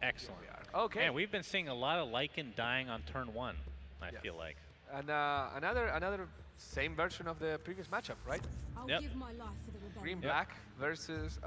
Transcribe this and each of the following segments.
Excellent. Okay. And we've been seeing a lot of Lycan dying on turn 1, I feel like. And another same version of the previous matchup, right? I'll Yep. give my life for the rebellion. Green-black versus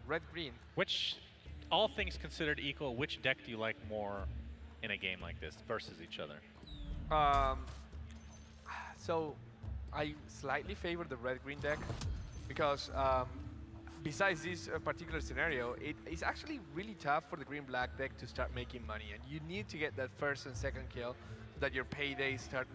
red-green. Which, all things considered equal, which deck do you like more in a game like this versus each other? So I slightly favor the red-green deck because besides this particular scenario, it is actually really tough for the green-black deck to start making money, and you need to get that first and second kill so that your paydays start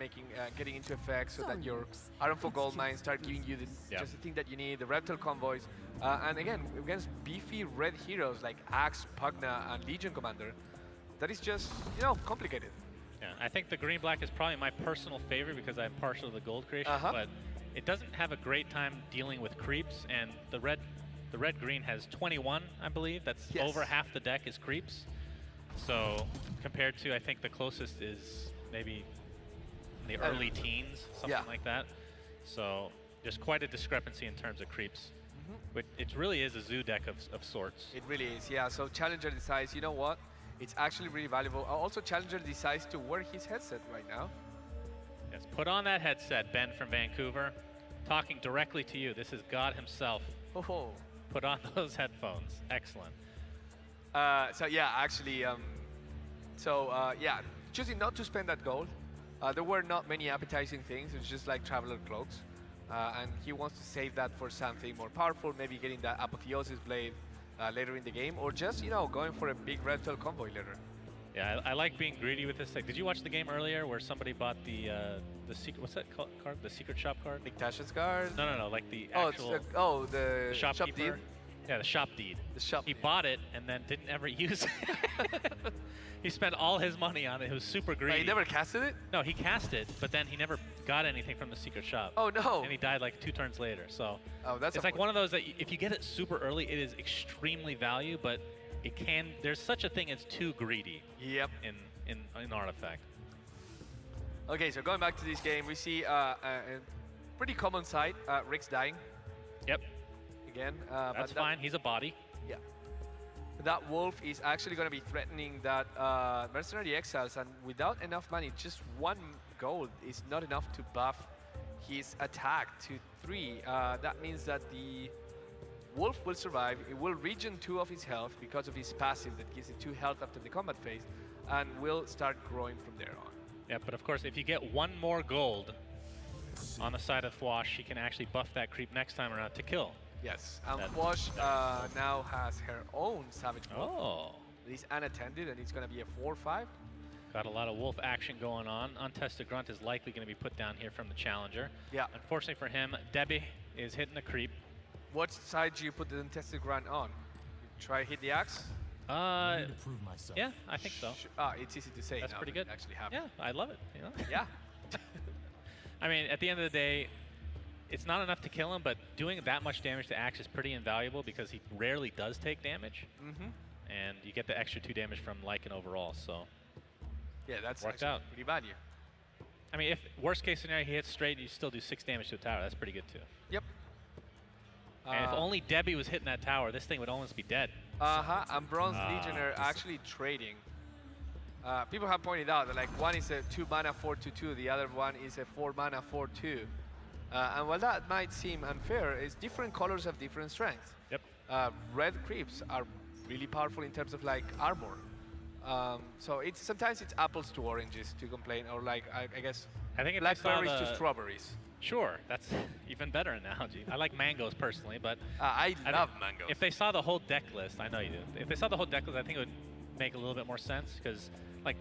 getting into effect, so that your Ironfall Gold Mines start giving you just the thing that you need, the Reptile Convoys, and again, against beefy red heroes like Axe, Pugna, and Legion Commander, that is just, complicated. Yeah, I think the green-black is probably my personal favorite because I'm partial to the gold creation, but it doesn't have a great time dealing with creeps, and the red-green has 21, I believe. That's over half the deck is creeps. So compared to, I think the closest is maybe in the early teens, something like that. So there's quite a discrepancy in terms of creeps. But it really is a zoo deck of sorts. It really is, yeah. So Challenger decides, you know what? It's actually really valuable. Also, Challenger decides to wear his headset right now. Yes, put on that headset, Ben from Vancouver. Talking directly to you. This is God himself. Oh. Put on those headphones. Excellent. So yeah, actually, yeah, choosing not to spend that gold. There were not many appetizing things. It's just like Traveler Cloaks. And he wants to save that for something more powerful, maybe getting that Apotheosis Blade later in the game, or just, going for a big Reptile Convoy later. Yeah, I like being greedy with this deck. Did you watch the game earlier where somebody bought the secret, what's that card? The secret shop card? Nictasha's card? No, like the actual... the shopkeeper. shop deed? Yeah, the shop deed. The shop He deed. bought it and then didn't ever use it. He spent all his money on it. He was super greedy. He never casted it? No, he cast it, but then he never got anything from the secret shop. Oh, no. And he died like 2 turns later. So that's it's like one of those that if you get it super early, it is extremely value, but it can, there's such a thing as too greedy. Yep. In Artifact. Okay, so going back to this game, we see a pretty common sight, Rick's dying. Yep. Again. That's fine, he's a body. Yeah. That wolf is actually going to be threatening that Mercenary Exiles, and without enough money, just 1 gold is not enough to buff his attack to 3. That means that the wolf will survive. It will regen 2 of his health because of his passive that gives it 2 health after the combat phase, and will start growing from there on. Yeah, but of course, if you get 1 more gold on the side of Fwosh, she can actually buff that creep next time around to kill. Yes, and Fwosh now has her own Savage Wolf. Oh. He's unattended, and it's going to be a 4/5. Got a lot of wolf action going on. Untested Grunt is likely going to be put down here from the Challenger. Yeah. Unfortunately for him, Debbie is hitting the creep. What side do you put the Untested Grunt on? Try hit the axe? I need to prove myself. Yeah, I think so. It's easy to say. That's now pretty that good. it actually happened. Yeah, I love it. Yeah. I mean, at the end of the day, it's not enough to kill him, but doing that much damage to Axe is pretty invaluable because he rarely does take damage. And you get the extra 2 damage from Lycan overall, so yeah, that's worked out. Pretty value. I mean, if worst case scenario he hits straight, you still do 6 damage to a tower. That's pretty good too. Yep. And if only Debbie was hitting that tower, this thing would almost be dead. And Bronze Legion are actually trading. People have pointed out that one is a 2 mana 4/2/2, the other one is a 4 mana 4/2. And while that might seem unfair, it's different colors have different strengths. Yep. Red creeps are really powerful in terms of armor. So sometimes it's apples to oranges to complain, or I guess I think blackberries to strawberries. Sure, that's even better analogy. I like mangoes personally, but I love mangoes. If they saw the whole deck list, I know you do. If they saw the whole deck list, I think it would make a little bit more sense because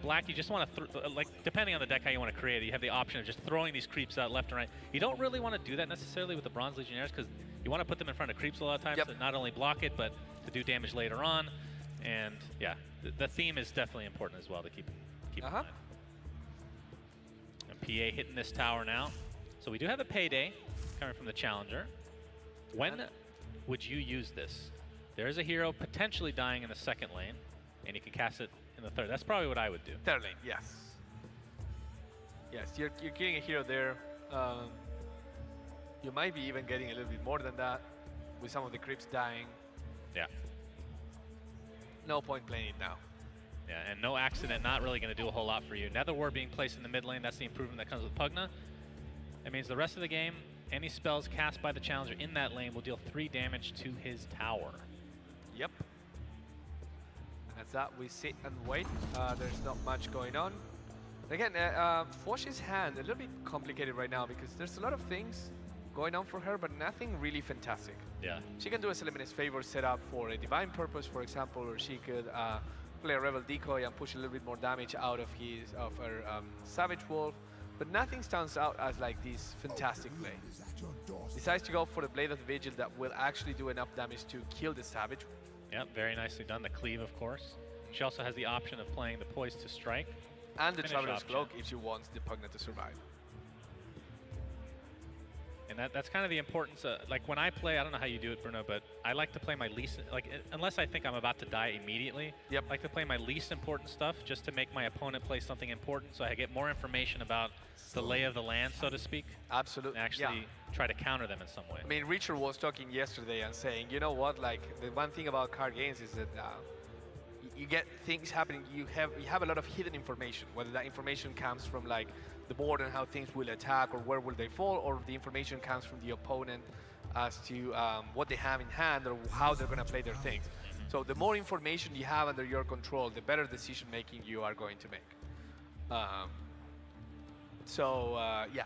black, you just want to, depending on the deck how you want to create it, you have the option of just throwing these creeps out left and right. You don't really want to do that necessarily with the Bronze Legionnaires because you want to put them in front of creeps a lot of times to not only block it, but to do damage later on. And yeah, the theme is definitely important as well to keep in mind. And PA hitting this tower now. So we do have a payday coming from the Challenger. When would you use this? There is a hero potentially dying in the 2nd lane, and you can cast it in the 3rd. That's probably what I would do. 3rd lane, yes. Yes, you're getting a hero there. You might be even getting a little bit more than that with some of the creeps dying. Yeah. no point playing it now. Yeah, and no accident, not really going to do a whole lot for you. Nether Ward being placed in the mid lane, that's the improvement that comes with Pugna. That means the rest of the game, any spells cast by the challenger in that lane will deal 3 damage to his tower. Yep. And that's that. We sit and wait. There's not much going on. Again, Fwosh's hand, a little bit complicated right now because there's a lot of things going on for her, but nothing really fantastic. Yeah. She can do a Celebine's Favor setup for a Divine Purpose, for example, or she could play a Rebel Decoy and push a little bit more damage out of her Savage Wolf, but nothing stands out as like this fantastic play. Decides to go for the Blade of the Vigil that will actually do enough damage to kill the Savage. Yep, very nicely done. The cleave, of course. She also has the option of playing the Poise to strike. And the Traveler's Cloak if she wants the Pugna to survive. And that's kind of the importance. Like when I play, I don't know how you do it, Bruno, but I like to play my least, like unless I think I'm about to die immediately, yep. I like to play my least important stuff just to make my opponent play something important so I get more information about the lay of the land, so to speak. Absolutely. And actually try to counter them in some way. I mean, Richard was talking yesterday and saying, you know what, like the one thing about card games is that you get things happening, you have a lot of hidden information, whether that information comes from like the board and how things will attack or where will they fall, or the information comes from the opponent as to what they have in hand or how they're going to play their things. So the more information you have under your control, the better decision making you are going to make. Yeah,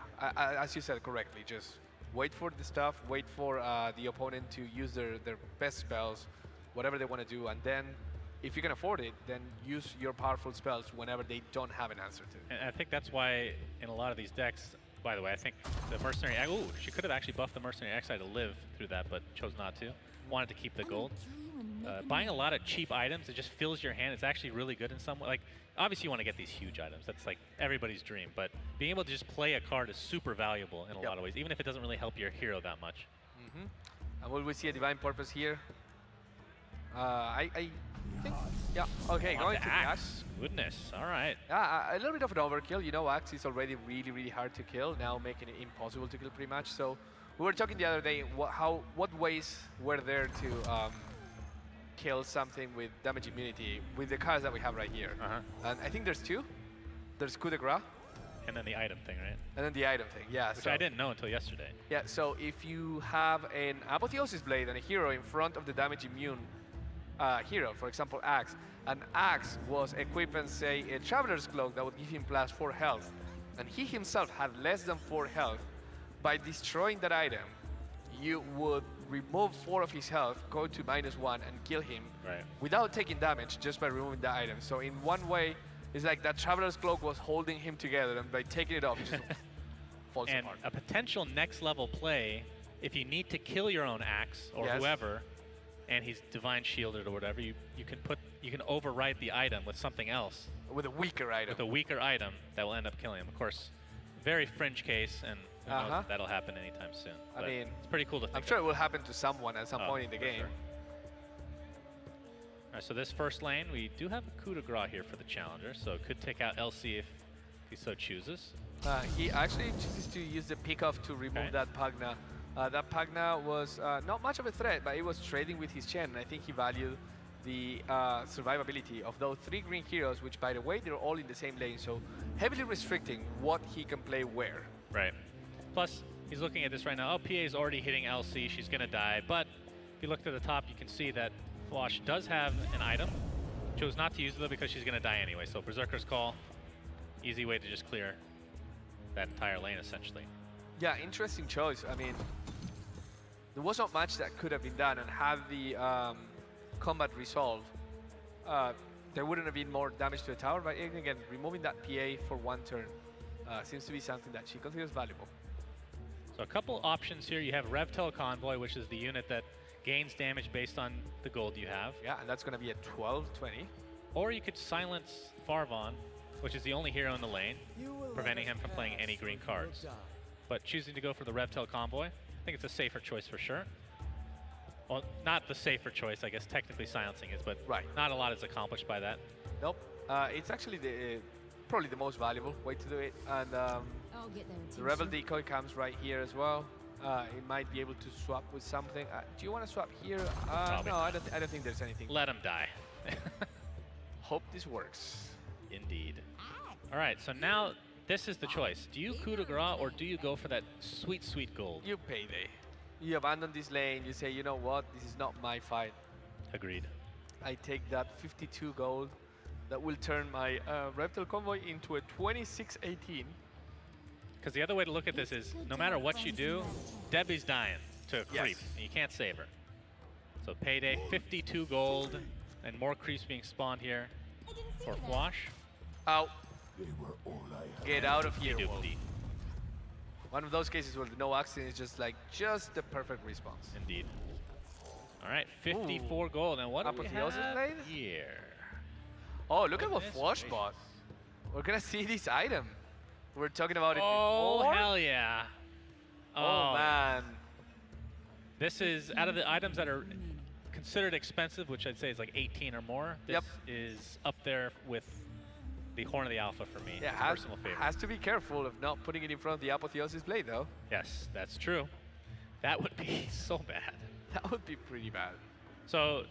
as you said correctly, just wait for the stuff, wait for the opponent to use their best spells, whatever they want to do, and then if you can afford it, then use your powerful spells whenever they don't have an answer to. And I think that's why in a lot of these decks, by the way, I think the Mercenary, ooh, she could have actually buffed the Mercenary Exile to live through that, but chose not to. Wanted to keep the gold. Buying a lot of cheap items, it just fills your hand. It's actually really good in some way. Like, obviously you want to get these huge items. That's like everybody's dream, but being able to just play a card is super valuable in a lot of ways, even if it doesn't really help your hero that much. And will we see a Divine Purpose here? I think, yeah, okay, going to the Axe. Goodness, all right. Yeah, a little bit of an overkill. You know, Axe is already really, really hard to kill, now making it impossible to kill pretty much. So we were talking the other day, what ways were there to kill something with damage immunity with the cards that we have right here. And I think there's 2. There's Coup de Grace. And then the item thing, right? And then the item thing, yeah. Which I didn't know until yesterday. Yeah, so if you have an Apotheosis Blade and a hero in front of the damage immune hero, for example, Axe, and Axe was equipped and say a Traveler's Cloak that would give him +4 health, and he himself had less than 4 health, by destroying that item, you would remove 4 of his health, go to -1 and kill him without taking damage just by removing the item. So in one way, it's like that Traveler's Cloak was holding him together, and by taking it off, it just falls apart. And a potential next level play, if you need to kill your own Axe or whoever, and he's Divine Shielded or whatever, you can overwrite the item with something else. With a weaker item. With a weaker item that will end up killing him. Of course, very fringe case, and who knows if that'll happen anytime soon. I mean, it's pretty cool to think I'm sure it will happen to someone at some point in the game. Sure. All right, so this first lane, we do have a Coup de Grace here for the challenger, so it could take out LC if he so chooses. He actually chooses to use the pick-off to remove that Pugna. That Pugna was not much of a threat, but it was trading with his Chen, and I think he valued the survivability of those 3 green heroes, which, by the way, they're all in the same lane, so heavily restricting what he can play where. Right. Plus, he's looking at this right now. Oh, PA is already hitting LC. She's going to die. But if you look to the top, you can see that Fwosh does have an item. Chose not to use it, though, because she's going to die anyway. So Berserker's Call, easy way to just clear that entire lane, essentially. Yeah, interesting choice. I mean, there was not much that could have been done, and had the combat resolved, there wouldn't have been more damage to the tower, but again, removing that PA for 1 turn seems to be something that she considers valuable. So a couple options here. You have Revtel Convoy, which is the unit that gains damage based on the gold you have. Yeah, and that's going to be a 12-20. Or you could silence Farvon, which is the only hero in the lane, preventing him from playing any green cards. But choosing to go for the Revtel Convoy, I think it's a safer choice for sure. Well, not the safer choice, I guess technically silencing is, but not a lot is accomplished by that. Nope. It's actually probably the most valuable way to do it. And the Rebel Decoy comes right here as well. It might be able to swap with something. Do you want to swap here? No, I don't think there's anything. Let him die. Hope this works. Indeed. All right, so now this is the choice. Do you coup de grace or do you go for that sweet, sweet gold? You payday. You abandon this lane. You say, you know what? This is not my fight. Agreed. I take that 52 gold. That will turn my Reptile Convoy into a 26-18. Because the other way to look at this is, no matter what you do, Debbie's dying to a creep, and you can't save her. So payday, 52 gold, and more creeps being spawned here for Fwosh. Out. Get out of here, Wolf. Doopty. One of those cases where no accident is just the perfect response. Indeed. All right, 54 gold, and what do we have here? Oh, look at what Fwosh bought. We're gonna see this item. We're talking about it before. Oh, hell yeah. Oh, man. This is, out of the items that are considered expensive, which I'd say is like 18 or more, this is up there with the Horn of the Alpha for me. Yeah, personal favorite. Has to be careful of not putting it in front of the Apotheosis Blade, though. Yes, that's true. That would be so bad. That would be pretty bad. So,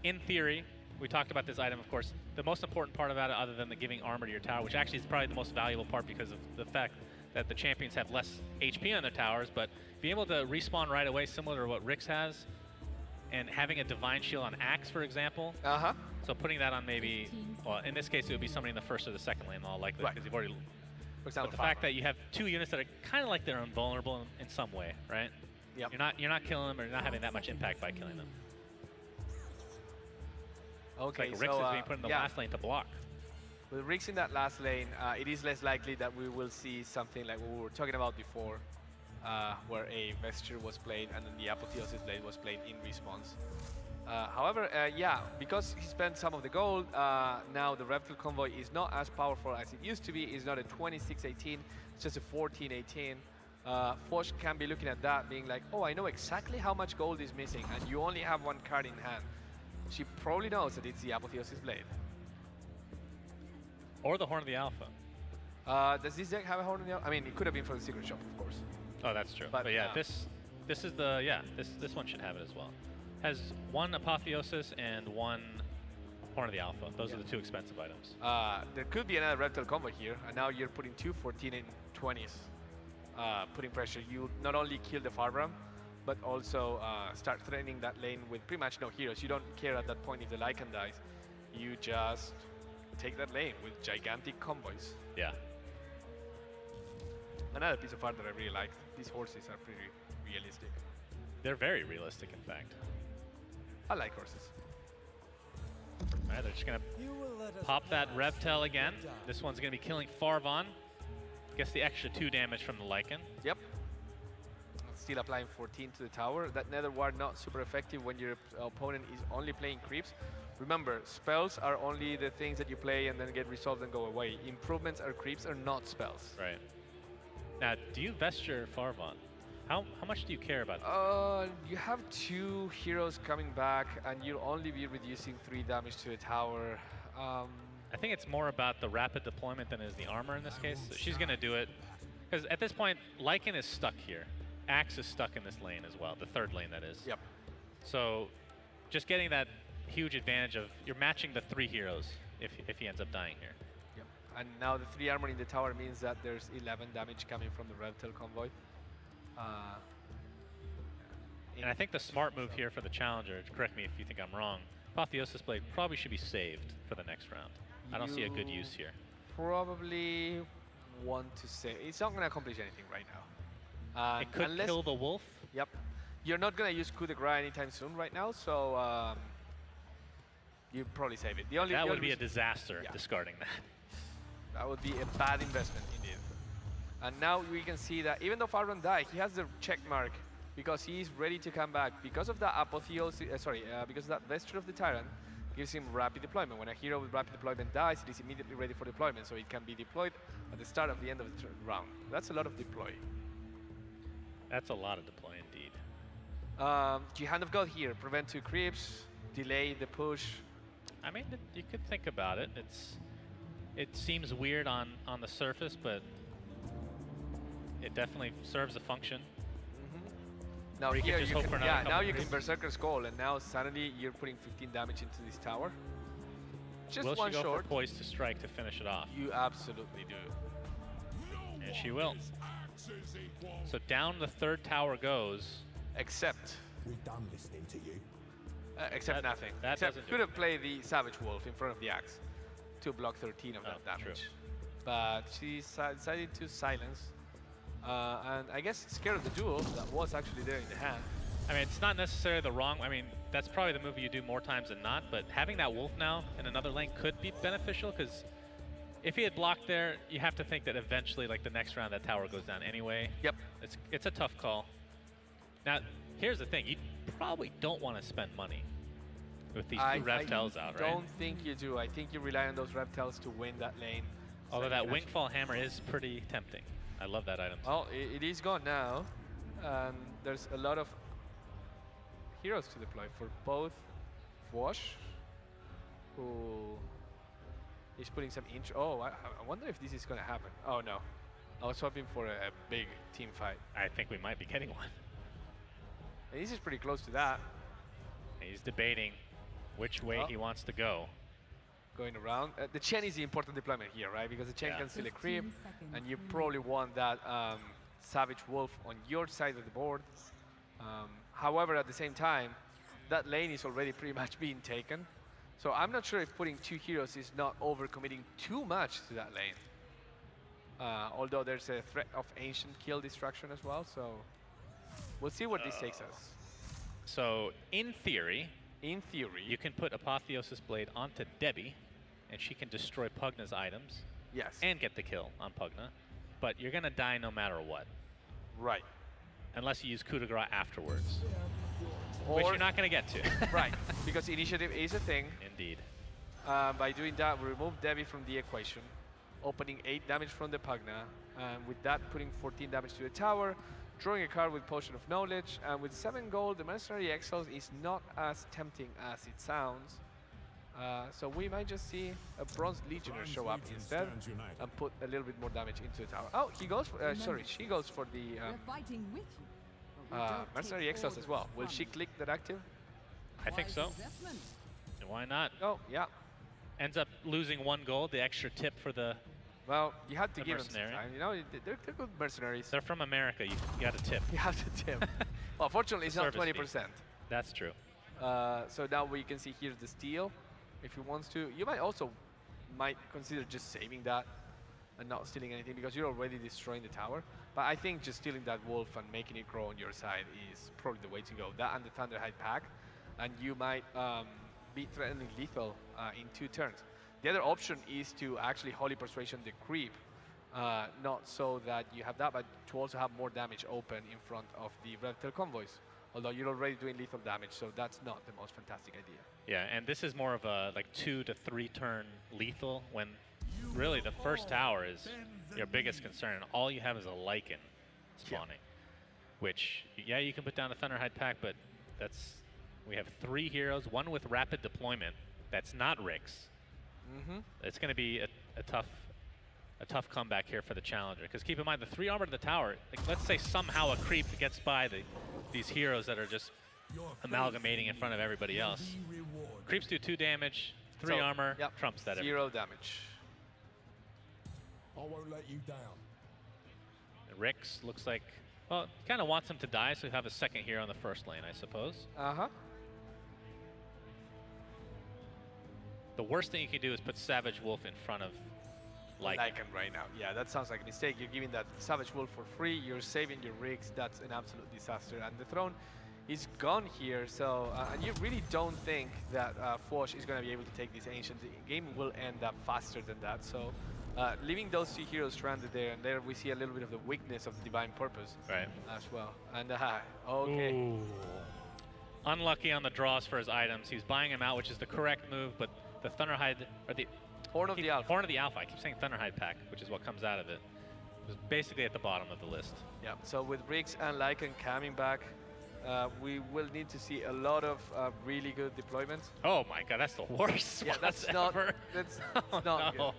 in theory, we talked about this item, of course. The most important part about it, other than the giving armor to your tower, which actually is probably the most valuable part because of the fact that the champions have less HP on their towers, but being able to respawn right away, similar to what Rix has, and having a Divine Shield on Axe, for example. So putting that on maybe, well, in this case, it would be somebody in the first or the second lane, all likely, because you've already. But the fact that you have two units that are kind of like they're invulnerable in some way, right? Yep. You're not killing them, or you're not having that much impact by killing them. Okay, it's like Rix is being put in the last lane to block. With Rix in that last lane, it is less likely that we will see something like what we were talking about before, where a Vesture was played and then the Apotheosis Blade was played in response. However, yeah, because he spent some of the gold, now the Reptile Convoy is not as powerful as it used to be. It's not a 26-18, it's just a 14-18. Fwosh can be looking at that, being like, oh, I know exactly how much gold is missing, and you only have one card in hand. She probably knows that it's the Apotheosis Blade. Or the Horn of the Alpha. Does this deck have a Horn of the Alpha? I mean, it could have been for the Secret Shop, of course. Oh, that's true. But yeah, this is the, this one should have it as well. Has one Apotheosis and one Horn of the Alpha. Those are the two expensive items. There could be another Reptile Convoy here, and now you're putting two 14 and 20s. Putting pressure. You not only kill the Farbram, but also start threatening that lane with pretty much no heroes. You don't care at that point if the Lycan dies. You just take that lane with gigantic convoys. Yeah. Another piece of art that I really like. These horses are pretty realistic. They're very realistic, in fact. I like horses. All right, they're just going to pop that Reptile again. This one's going to be killing Farvon. Gets the extra 2 damage from the Lycan. Yep. Still applying 14 to the tower. That Nether Ward not super effective when your opponent is only playing creeps. Remember, spells are only the things that you play and then get resolved and go away. Improvements or creeps are not spells. Right. Now, do you vesture Farvon? How much do you care about that? You have 2 heroes coming back and you'll only be reducing 3 damage to the tower. I think it's more about the rapid deployment than is the armor in this case. So she's going to do it. Because at this point, Lycan is stuck here. Axe is stuck in this lane as well, the 3rd lane that is. Yep. So just getting that huge advantage of, you're matching the 3 heroes if he ends up dying here. Yep. And now the 3 armor in the tower means that there's 11 damage coming from the Reptile Convoy. And I think the smart move here for the challenger, correct me if you think I'm wrong, Apotheosis Blade probably should be saved for the next round. I don't see a good use here. Probably want to save. It's not going to accomplish anything right now. It could kill the wolf. Yep. You're not going to use coup de grace anytime soon right now, so you probably save it. That would be a disaster, discarding that. That would be a bad investment indeed. And now we can see that even though Farbram died, he has the check mark because he is ready to come back. Because of that Apotheosis, because of that Vesture of the Tyrant gives him rapid deployment. When a hero with rapid deployment dies, it is immediately ready for deployment, so it can be deployed at the start of the end of the round. That's a lot of deploy. That's a lot of deploy indeed. Hand of God here, prevent 2 creeps, delay the push. I mean, you could think about it. It seems weird on the surface, but it definitely serves a function. Now here you can, now you can Berserker's Call, and now suddenly you're putting 15 damage into this tower. Just will one she go short. for poised to strike to finish it off? You absolutely do. And she will. So down the third tower goes. Except. We've done listening to you. Except nothing. That Except could have played the Savage Wolf in front of the axe to block 13 of that damage. True. But she decided to silence. And I guess scared of the duel that was actually there in the hand. I mean, it's not necessarily the wrong. I mean, that's probably the move you do more times than not. But having that wolf now in another lane could be beneficial because if he had blocked there, you have to think that eventually, like the next round, that tower goes down anyway. Yep. It's a tough call. Now, here's the thing: you probably don't want to spend money with these two reptiles out, right? I don't think you do. I think you rely on those reptiles to win that lane. Although that Wingfall Hammer is pretty tempting. I love that item. Well, it is gone now. There's a lot of heroes to deploy for both Fwosh, who is putting some inch. Oh, I wonder if this is going to happen. Oh, no. I was hoping for a big team fight. I think we might be getting one. And this is pretty close to that. He's debating which way he wants to go. Going around. The Chen is the important deployment here, right? Because the Chen can steal a creep, and you probably want that Savage Wolf on your side of the board. However, at the same time, that lane is already pretty much being taken. So I'm not sure if putting two heroes is not overcommitting too much to that lane. Although there's a threat of Ancient Kill Destruction as well, so we'll see what this takes us. So, in theory, you can put Apotheosis Blade onto Debbie, and she can destroy Pugna's items. Yes. And get the kill on Pugna. But you're going to die no matter what. Right. Unless you use coup de grace afterwards. Or which you're not going to get to. Right, because initiative is a thing. Indeed. By doing that, we remove Debbie from the equation, opening 8 damage from the Pugna, and with that putting 14 damage to the tower, drawing a card with Potion of Knowledge, and with 7 gold, the Mercenary Exiles is not as tempting as it sounds. So we might just see a Bronze Legionnaire show up instead and put a little bit more damage into the tower. Oh, he goes for, sorry, she goes for the Mercenary Exiles as well. Will she click that active? I think so. And why not? Oh, yeah. Ends up losing 1 gold, the extra tip for the Well, you have to give them some mercenary. time. You know, they're good mercenaries. They're from America. You got to tip. You have to tip. Well, fortunately, it's not 20%. That's true. So now we can see here the steal. If he wants to, you might consider just saving that and not stealing anything because you're already destroying the tower. But I think just stealing that wolf and making it grow on your side is probably the way to go. That and the Thunderhide pack, and you might be threatening lethal in 2 turns. The other option is to actually Holy Persuasion the creep, not so that you have that, but to also have more damage open in front of the Reptile Convoys. Although you're already doing lethal damage, so that's not the most fantastic idea. Yeah, and this is more of a like 2 to 3 turn lethal when really the first tower is your biggest concern. All you have is a Lycan spawning, which, yeah, you can put down a Thunderhide pack, but we have 3 heroes, 1 with rapid deployment that's not Rix. It's going to be a tough comeback here for the challenger. Because keep in mind, the 3 armor to the tower, like, let's say somehow a creep gets by these heroes that are just amalgamating in front of everybody else. Creeps do 2 damage, 3 armor, trumps that. 0 damage. I won't let you down. And Rix looks like, well, kind of wants him to die, so he'll have a second hero on the first lane, I suppose. The worst thing you can do is put Savage Wolf in front of Lycan right now. Yeah, that sounds like a mistake. You're giving that Savage Wolf for free. You're saving your rigs. That's an absolute disaster. And the throne is gone here. So, and you really don't think that Fwosh is going to be able to take this Ancient. The game will end up faster than that. So, leaving those 2 heroes stranded there, and there we see a little bit of the weakness of the Divine Purpose as well. And okay. Ooh. Unlucky on the draws for his items. He's buying them out, which is the correct move, but the Thunderhide, or the Horn of the Alpha. Horn of the Alpha. I keep saying Thunderhide pack, which is what comes out of it. It was basically at the bottom of the list. Yeah, so with Rix and Lycan coming back, we will need to see a lot of really good deployments. Oh my god, that's the worst. Yeah, that's not not good.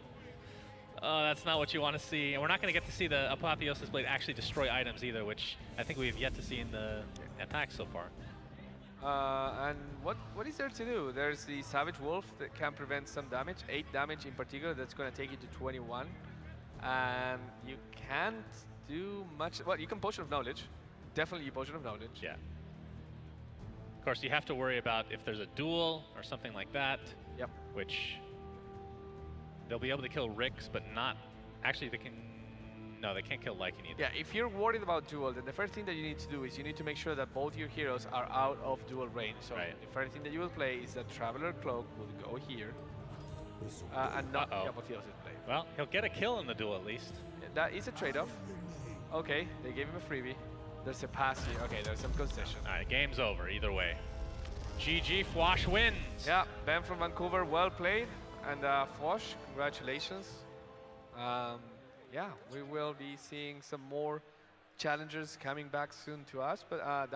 Oh, that's not what you want to see. And we're not going to get to see the Apotheosis Blade actually destroy items either, which I think we've yet to see in the attacks so far. And what is there to do? There's the Savage Wolf that can prevent some damage, 8 damage in particular. That's going to take you to 21. And you can't do much. Well, you can Potion of Knowledge. Definitely Potion of Knowledge. Yeah. Of course, you have to worry about if there's a duel or something like that. Yep. Which they'll be able to kill Rix, but not. Actually, they can. No, they can't kill Lycan either. Yeah, if you're worried about duel, then the first thing that you need to do is you need to make sure that both your heroes are out of duel range. So the first thing that you will play is that Traveler Cloak will go here and not the Apotheosis blade. Well, he'll get a kill in the duel at least. Yeah, that is a trade-off. Okay, they gave him a freebie. There's a pass here. Okay, there's some concession. All right, game's over either way. GG, Fwosh wins. Yeah, Ben from Vancouver, well played. And Fwosh, congratulations. Yeah, we will be seeing some more challengers coming back soon to us, but that